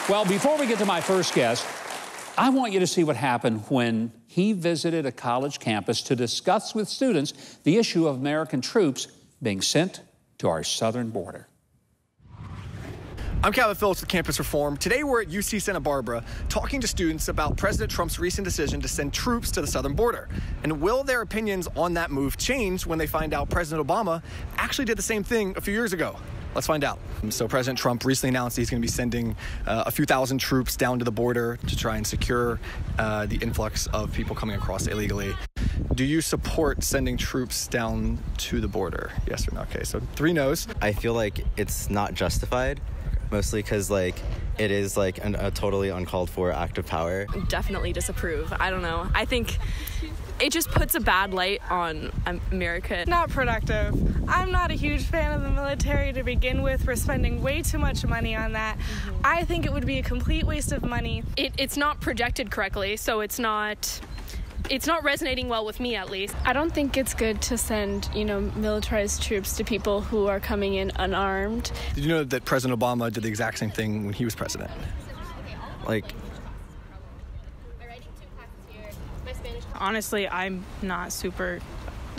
Well, before we get to my first guest, I want you to see what happened when he visited a college campus to discuss with students the issue of American troops being sent to our southern border. I'm Cabot Phillips with Campus Reform. Today we're at UC Santa Barbara talking to students about President Trump's recent decision to send troops to the southern border. And will their opinions on that move change when they find out President Obama actually did the same thing a few years ago? Let's find out. So President Trump recently announced he's going to be sending a few thousand troops down to the border to try and secure the influx of people coming across illegally. Do you support sending troops down to the border? Yes or no? Okay, so 3 no's. I feel like it's not justified, mostly because it is a totally uncalled for act of power. Definitely disapprove. I don't know. I think it just puts a bad light on America. Not productive. I'm not a huge fan of the military to begin with. We're spending way too much money on that. I think it would be a complete waste of money. It's not projected correctly, so it's not resonating well with me, at least. I don't think it's good to send, militarized troops to people who are coming in unarmed. Did you know that President Obama did the exact same thing when he was president? Honestly, I'm not super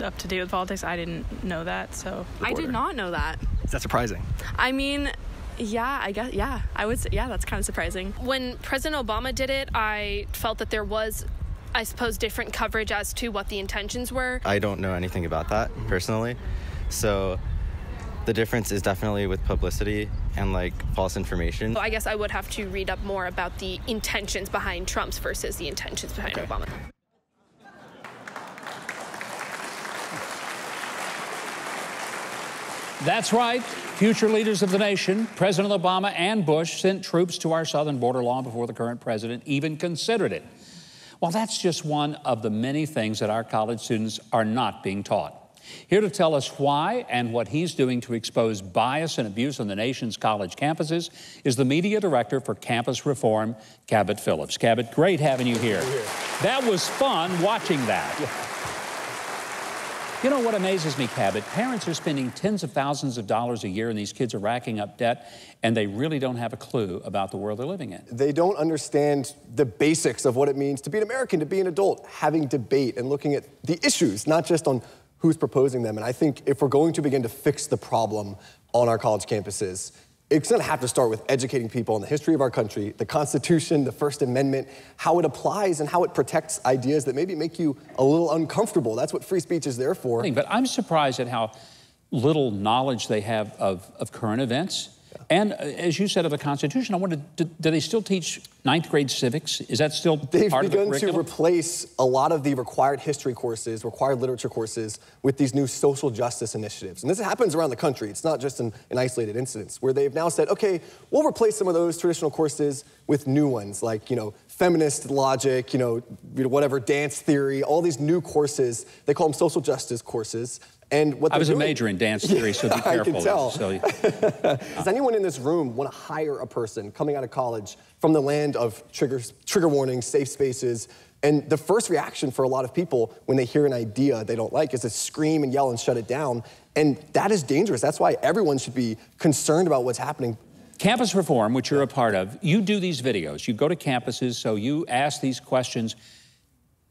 up to date with politics. I didn't know that, so. I did not know that. Is that surprising? I mean, yeah, I guess, yeah. I would say, yeah, that's kind of surprising. When President Obama did it, I felt that there was, I suppose, different coverage as to what the intentions were. I don't know anything about that, personally. So the difference is definitely with publicity and, false information. So I guess I would have to read up more about the intentions behind Trump's versus the intentions behind Obama. That's right. Future leaders of the nation, President Obama and Bush, sent troops to our southern border long before the current president even considered it. Well, that's just one of the many things that our college students are not being taught. Here to tell us why and what he's doing to expose bias and abuse on the nation's college campuses is the media director for Campus Reform, Cabot Phillips. Cabot, great having you here. That was fun watching that. Yeah. You know what amazes me, Cabot? Parents are spending tens of thousands of dollars a year and these kids are racking up debt, and they really don't have a clue about the world they're living in. They don't understand the basics of what it means to be an American, to be an adult, having debate and looking at the issues, not just on who's proposing them. And I think if we're going to begin to fix the problem on our college campuses, it's going to have to start with educating people on the history of our country, the Constitution, the First Amendment, how it applies and how it protects ideas that maybe make you a little uncomfortable. That's what free speech is there for. But I'm surprised at how little knowledge they have of current events. And as you said, of the Constitution, I wondered, do they still teach 9th grade civics? Is that still part of the curriculum? They've begun to replace a lot of the required history courses, required literature courses, with these new social justice initiatives. And this happens around the country. It's not just an isolated incidents, where they've now said, okay, we'll replace some of those traditional courses with new ones, like, feminist logic, whatever, dance theory, all these new courses. They call them social justice courses. And what I was a major in dance theory, so be careful. I can tell. So, Does anyone in this room want to hire a person coming out of college from the land of trigger warnings, safe spaces? And the first reaction for a lot of people when they hear an idea they don't like is to scream and yell and shut it down. And that is dangerous. That's why everyone should be concerned about what's happening. Campus Reform, which you're a part of, you do these videos. You go to campuses, so you ask these questions.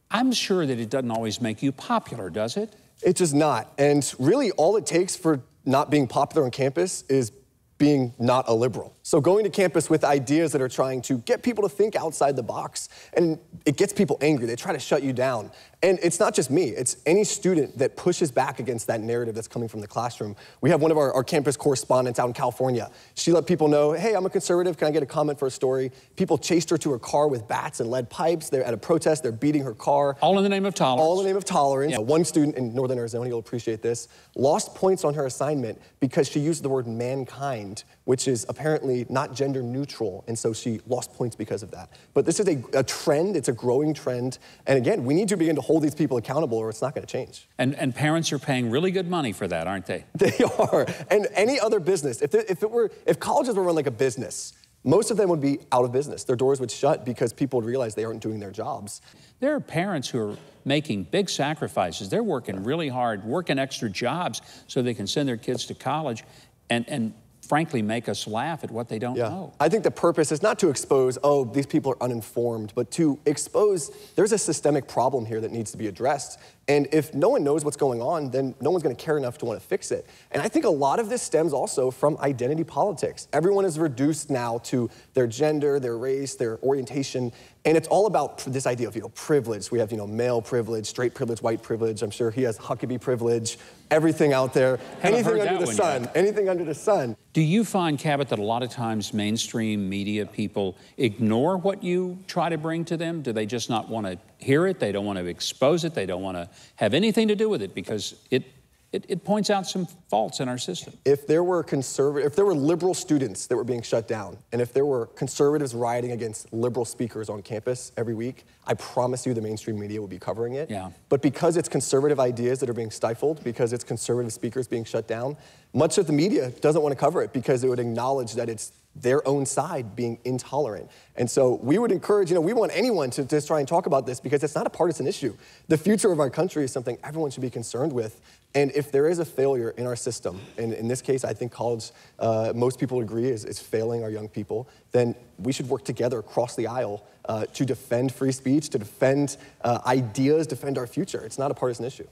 I'm sure that it doesn't always make you popular, does it? It does not. And really all it takes for not being popular on campus is being not a liberal. So going to campus with ideas that are trying to get people to think outside the box, and it gets people angry. They try to shut you down. And it's not just me, it's any student that pushes back against that narrative that's coming from the classroom. We have one of our campus correspondents out in California. She let people know, hey, I'm a conservative, can I get a comment for a story? People chased her to her car with bats and lead pipes. They're at a protest, they're beating her car. All in the name of tolerance. All in the name of tolerance. Yeah. One student in Northern Arizona, you'll appreciate this, lost points on her assignment because she used the word mankind, which is apparently not gender neutral, and so she lost points because of that. But this is a trend, it's a growing trend, and again, we need to begin to hold these people accountable or it's not going to change. And parents are paying really good money for that, aren't they? They are, and any other business, if colleges were run like a business, most of them would be out of business. Their doors would shut because people would realize they aren't doing their jobs. There are parents who are making big sacrifices. They're working really hard, working extra jobs so they can send their kids to college, and frankly, make us laugh at what they don't Yeah. know. I think the purpose is not to expose, oh, these people are uninformed, but to expose there's a systemic problem here that needs to be addressed. And if no one knows what's going on, then no one's going to care enough to want to fix it. And I think a lot of this stems also from identity politics. Everyone is reduced now to their gender, their race, their orientation, and it's all about this idea of, privilege. We have, male privilege, straight privilege, white privilege. I'm sure he has Huckabee privilege, everything out there, anything under the sun, anything under the sun. Do you find, Cabot, that a lot of times mainstream media people ignore what you try to bring to them? Do they just not want to hear it? They don't want to expose it? They don't want to have anything to do with it because it points out some faults in our system? If there were liberal students that were being shut down, and if there were conservatives rioting against liberal speakers on campus every week, I promise you the mainstream media would be covering it. Yeah. But because it's conservative ideas that are being stifled, because it's conservative speakers being shut down, much of the media doesn't want to cover it because it would acknowledge that it's their own side being intolerant. And so we would encourage, we want anyone to just try and talk about this because it's not a partisan issue. The future of our country is something everyone should be concerned with. And if there is a failure in our system, and in this case, I think college, most people agree, is failing our young people, then we should work together across the aisle to defend free speech, to defend ideas, defend our future. It's not a partisan issue.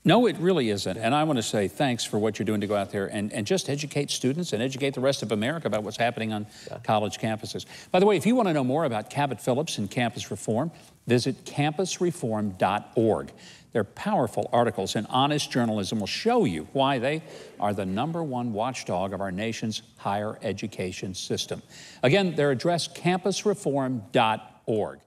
No, it really isn't. And I want to say thanks for what you're doing to go out there and just educate students and educate the rest of America about what's happening on college campuses. By the way, if you want to know more about Cabot Phillips and campus reform, visit campusreform.org. Their powerful articles and honest journalism will show you why they are the #1 watchdog of our nation's higher education system. Again, their address, campusreform.org.